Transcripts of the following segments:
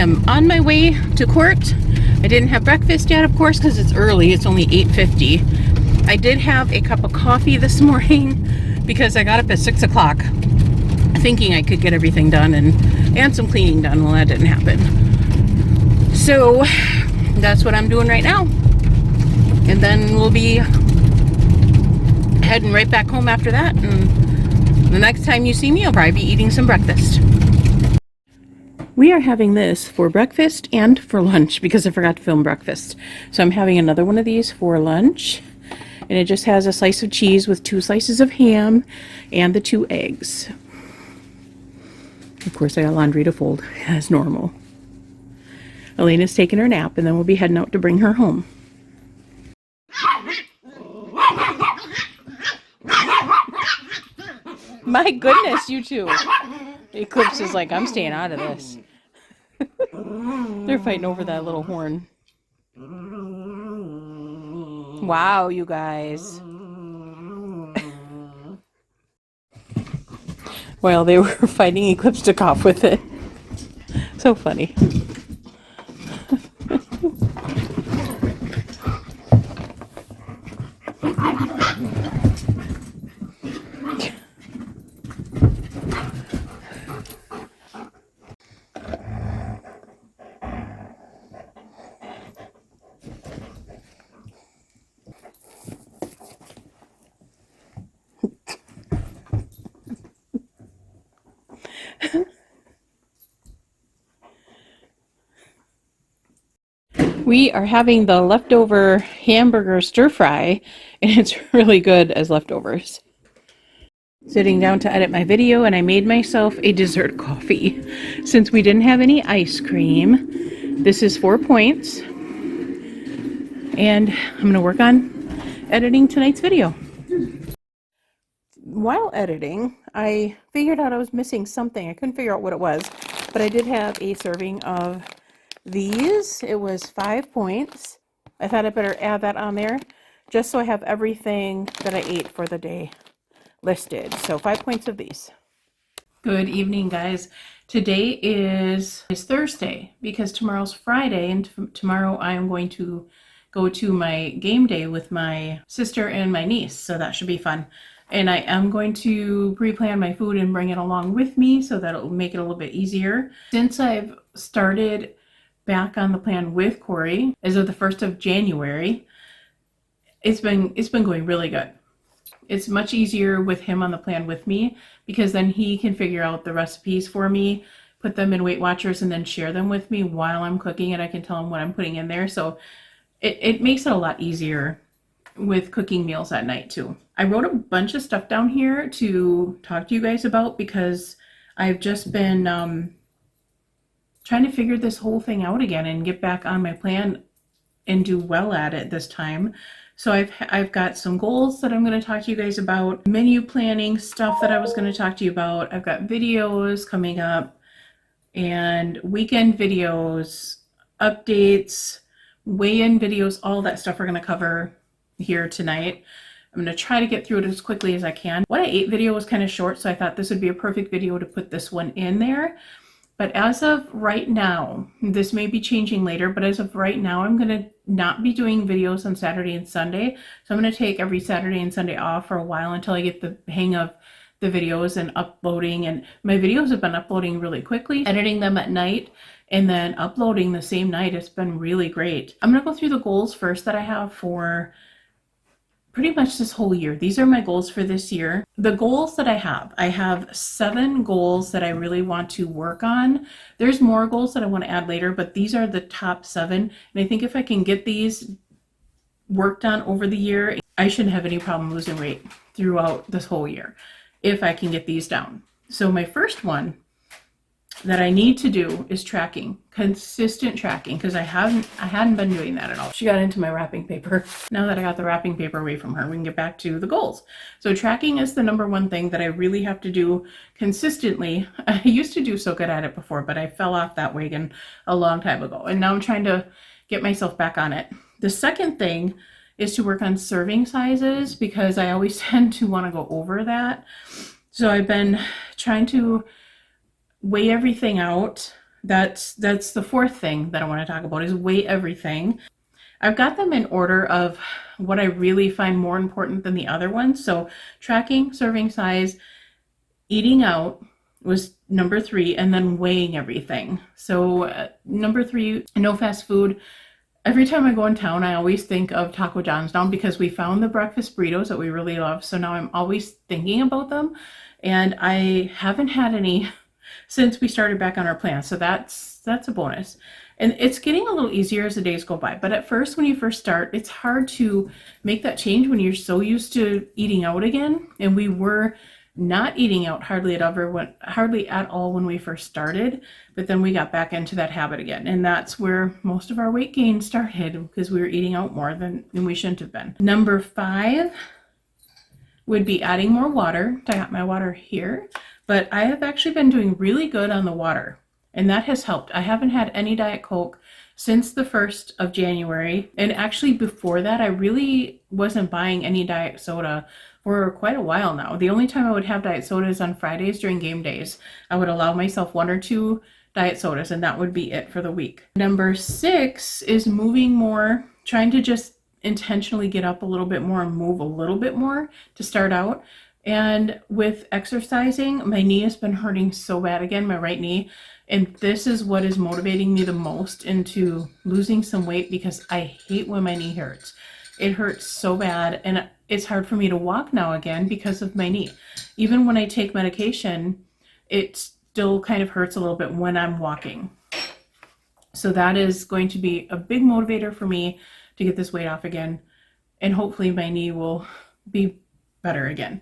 am on my way to court. I didn't have breakfast yet, of course, because it's early. It's only 8:50. I did have a cup of coffee this morning because I got up at 6 o'clock thinking I could get everything done and some cleaning done. Well, that didn't happen. So that's what I'm doing right now. And then we'll be heading right back home after that. And the next time you see me, I'll probably be eating some breakfast. We are having this for breakfast and for lunch because I forgot to film breakfast. So I'm having another one of these for lunch. And it just has a slice of cheese with 2 slices of ham and the 2 eggs. Of course, I got laundry to fold as normal. Elena's taking her nap, and then we'll be heading out to bring her home. My goodness, you two. Eclipse is like, I'm staying out of this. They're fighting over that little horn. Wow, you guys. While they were fighting, Eclipse took off with it. So funny. We are having the leftover hamburger stir fry, and it's really good as leftovers. Sitting down to edit my video, and I made myself a dessert coffee. Since we didn't have any ice cream, this is 4 points. And I'm going to work on editing tonight's video. While editing, I figured out I was missing something. I couldn't figure out what it was, but I did have a serving of these. It was 5 points. I thought I better add that on there just so I have everything that I ate for the day listed. So 5 points of these. Good evening, guys. Today is Thursday because tomorrow's Friday, and tomorrow I am going to go to my game day with my sister and my niece, so that should be fun. And I am going to pre-plan my food and bring it along with me so that it'll make it a little bit easier. Since I've started back on the plan with Corey as of the 1st of January, it's been going really good. It's much easier with him on the plan with me because then he can figure out the recipes for me, put them in Weight Watchers, and then share them with me while I'm cooking, and I can tell him what I'm putting in there. So it makes it a lot easier with cooking meals at night too. I wrote a bunch of stuff down here to talk to you guys about because I've just been trying to figure this whole thing out again and get back on my plan and do well at it this time. So I've got some goals that I'm going to talk to you guys about, menu planning stuff that I was going to talk to you about. I've got videos coming up and weekend videos, updates, weigh-in videos, all that stuff we're going to cover here tonight. I'm going to try to get through it as quickly as I can. What I ate video was kind of short, so I thought this would be a perfect video to put this one in there. But as of right now, this may be changing later, but as of right now, I'm going to not be doing videos on Saturday and Sunday. So I'm going to take every Saturday and Sunday off for a while until I get the hang of the videos and uploading. And my videos have been uploading really quickly, editing them at night and then uploading the same night. It's been really great. I'm going to go through the goals first that I have for pretty much this whole year. These are my goals for this year. The goals that I have 7 goals that I really want to work on. There's more goals that I want to add later, but these are the top 7. And I think if I can get these worked on over the year, I shouldn't have any problem losing weight throughout this whole year if I can get these down. So my first one that I need to do is tracking, consistent tracking, because I hadn't been doing that at all. She got into my wrapping paper. Now that I got the wrapping paper away from her, we can get back to the goals. So tracking is the number one thing that I really have to do consistently. I used to do so good at it before, but I fell off that wagon a long time ago, and now I'm trying to get myself back on it. The second thing is to work on serving sizes because I always tend to want to go over that. So I've been trying to weigh everything out that's the fourth thing that I want to talk about is weigh everything. I've got them in order of what I really find more important than the other ones. So tracking, serving size, eating out was number 3, and then weighing everything. So number 3, no fast food. Every time I go in town, I always think of Taco John's now because we found the breakfast burritos that we really love. So now I'm always thinking about them, and I haven't had any since we started back on our plan. So that's a bonus. And it's getting a little easier as the days go by. But at first, when you first start, it's hard to make that change when you're so used to eating out again. And we were not eating out hardly at all when we first started, but then we got back into that habit again, and that's where most of our weight gain started, because we were eating out more than we shouldn't have been. Number 5 would be adding more water. I got my water here, but I have actually been doing really good on the water, and that has helped. I haven't had any Diet Coke since the 1st of January, and actually before that I really wasn't buying any diet soda for quite a while now. The only time I would have diet soda is on Fridays during game days. I would allow myself 1 or 2 diet sodas, and that would be it for the week. Number 6 is moving more, trying to just intentionally get up a little bit more and move a little bit more to start out. And with exercising, my knee has been hurting so bad again, my right knee. And this is what is motivating me the most into losing some weight, because I hate when my knee hurts. It hurts so bad, and it's hard for me to walk now again because of my knee. Even when I take medication, it still kind of hurts a little bit when I'm walking. So that is going to be a big motivator for me to get this weight off again, and hopefully my knee will be better again.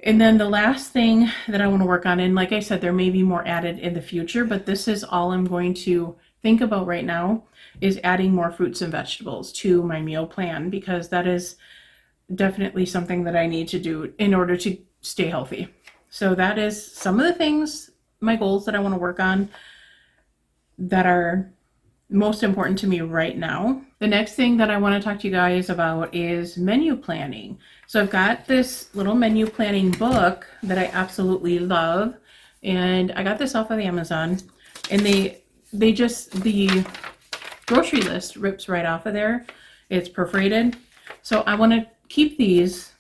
And then the last thing that I want to work on, and like I said, there may be more added in the future, but this is all I'm going to think about right now, is adding more fruits and vegetables to my meal plan, because that is definitely something that I need to do in order to stay healthy. So that is some of the things, my goals that I want to work on that are most important to me right now. The next thing that I want to talk to you guys about is menu planning. So I've got this little menu planning book that I absolutely love, and I got this off of Amazon, and the grocery list rips right off of there. It's perforated. So I want to keep these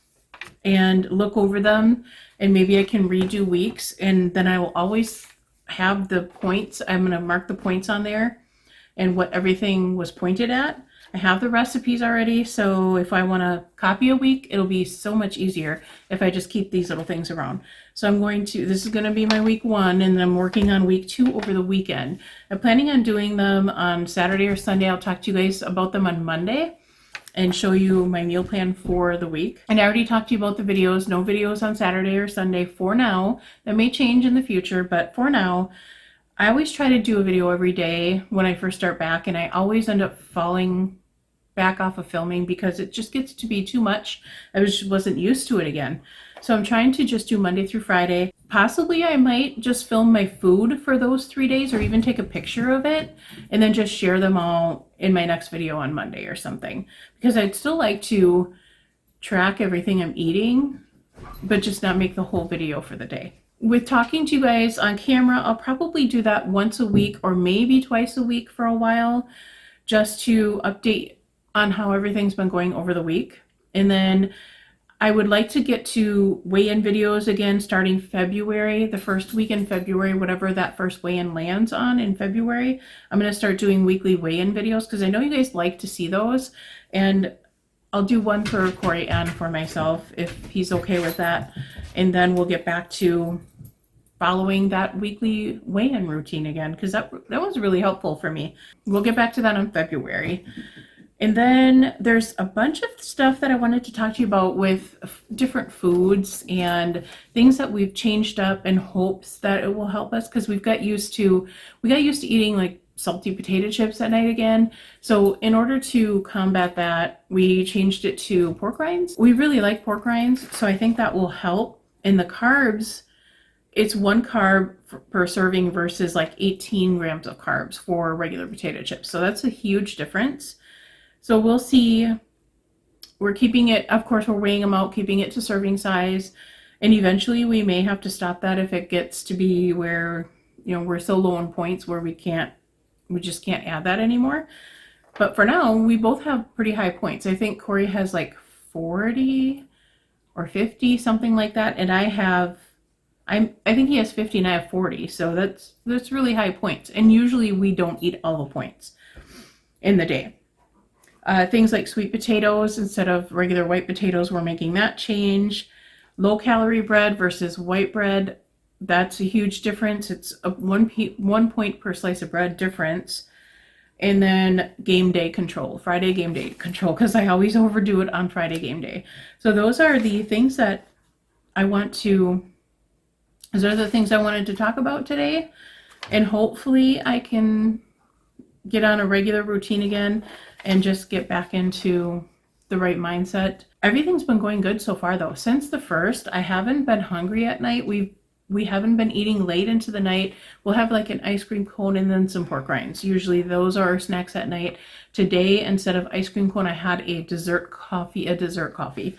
and look over them, and maybe I can redo weeks, and then I will always have the points. I'm going to mark the points on there and what everything was pointed at. I have the recipes already, so if I want to copy a week, it'll be so much easier if I just keep these little things around. So this is going to be my week 1, and then I'm working on week 2 over the weekend. I'm planning on doing them on Saturday or Sunday. I'll talk to you guys about them on Monday and show you my meal plan for the week. And I already talked to you about the videos. No videos on Saturday or Sunday for now. That may change in the future, but for now, I always try to do a video every day when I first start back, and I always end up falling back off of filming because it just gets to be too much. I wasn't used to it again. So I'm trying to just do Monday through Friday. Possibly I might just film my food for those 3 days, or even take a picture of it and then just share them all in my next video on Monday or something, because I'd still like to track everything I'm eating, but just not make the whole video for the day. With talking to you guys on camera, I'll probably do that once a week or maybe twice a week for a while, just to update on how everything's been going over the week. And then I would like to get to weigh-in videos again starting February, the first week in February, whatever that first weigh-in lands on in February. I'm going to start doing weekly weigh-in videos because I know you guys like to see those. And I'll do one for Corey and for myself if he's okay with that. And then we'll get back to following that weekly weigh-in routine again, because that was really helpful for me. We'll get back to that in February. And then there's a bunch of stuff that I wanted to talk to you about with different foods and things that we've changed up in hopes that it will help us, because we got used to eating like salty potato chips at night again. So in order to combat that, we changed it to pork rinds. We really like pork rinds, so I think that will help. And the carbs, it's 1 carb per serving versus like 18 grams of carbs for regular potato chips. So that's a huge difference. So we'll see. We're keeping it, of course, we're weighing them out, keeping it to serving size. And eventually we may have to stop that if it gets to be where you know, we're so low in points where we just can't add that anymore. But for now, we both have pretty high points. I think Corey has like 40 or 50, something like that, and I think he has 50 and I have 40, so that's really high points. And usually we don't eat all the points in the day. Things like sweet potatoes instead of regular white potatoes, we're making that change. Low calorie bread versus white bread, that's a huge difference. It's a 1 point per slice of bread difference. And then game day control, Friday game day control, because I always overdo it on Friday game day. So those are the things that those are the things I wanted to talk about today. And hopefully I can get on a regular routine again and just get back into the right mindset. Everything's been going good so far though. Since the 1st, I haven't been hungry at night. We haven't been eating late into the night. We'll have like an ice cream cone and then some pork rinds. Usually those are our snacks at night. Today, instead of ice cream cone, I had a dessert coffee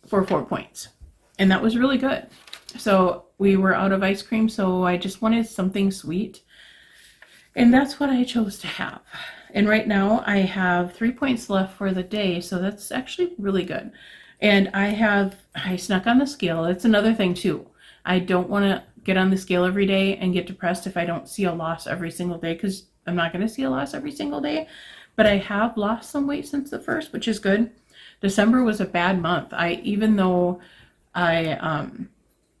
for 4 points. And that was really good. So we were out of ice cream, so I just wanted something sweet. And that's what I chose to have. And right now I have 3 points left for the day, so that's actually really good. And I snuck on the scale. It's another thing too. I don't want to get on the scale every day and get depressed if I don't see a loss every single day, because I'm not going to see a loss every single day. But I have lost some weight since the 1st, which is good. December was a bad month. Even though I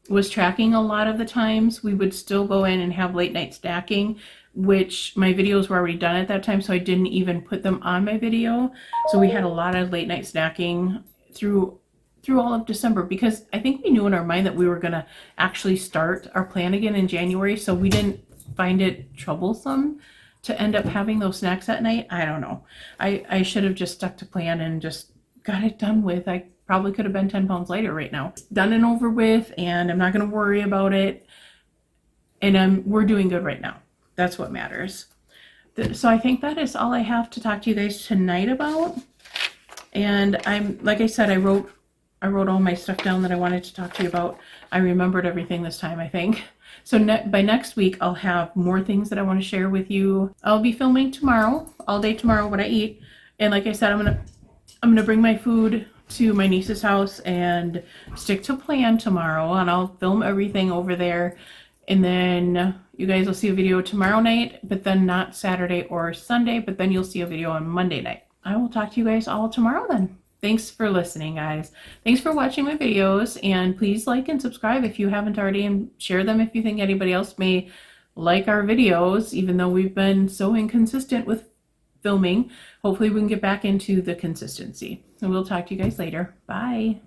was tracking a lot of the times, we would still go in and have late night snacking, which my videos were already done at that time, so I didn't even put them on my video. So we had a lot of late night snacking through all of December, because I think we knew in our mind that we were going to actually start our plan again in January, so we didn't find it troublesome to end up having those snacks at night. I don't know. I should have just stuck to plan and just got it done with. I probably could have been 10 pounds lighter right now. Done and over with, and I'm not going to worry about it. And we're doing good right now. That's what matters. So I think that is all I have to talk to you guys tonight about. And like I said, I wrote all my stuff down that I wanted to talk to you about. I remembered everything this time, I think. So by next week, I'll have more things that I want to share with you. I'll be filming tomorrow, all day tomorrow, what I eat. And like I said, I'm gonna bring my food to my niece's house and stick to plan tomorrow, and I'll film everything over there. And then you guys will see a video tomorrow night, but then not Saturday or Sunday, but then you'll see a video on Monday night. I will talk to you guys all tomorrow then. Thanks for listening, guys. Thanks for watching my videos, and please like and subscribe if you haven't already, and share them if you think anybody else may like our videos, even though we've been so inconsistent with filming. Hopefully we can get back into the consistency. And we'll talk to you guys later. Bye.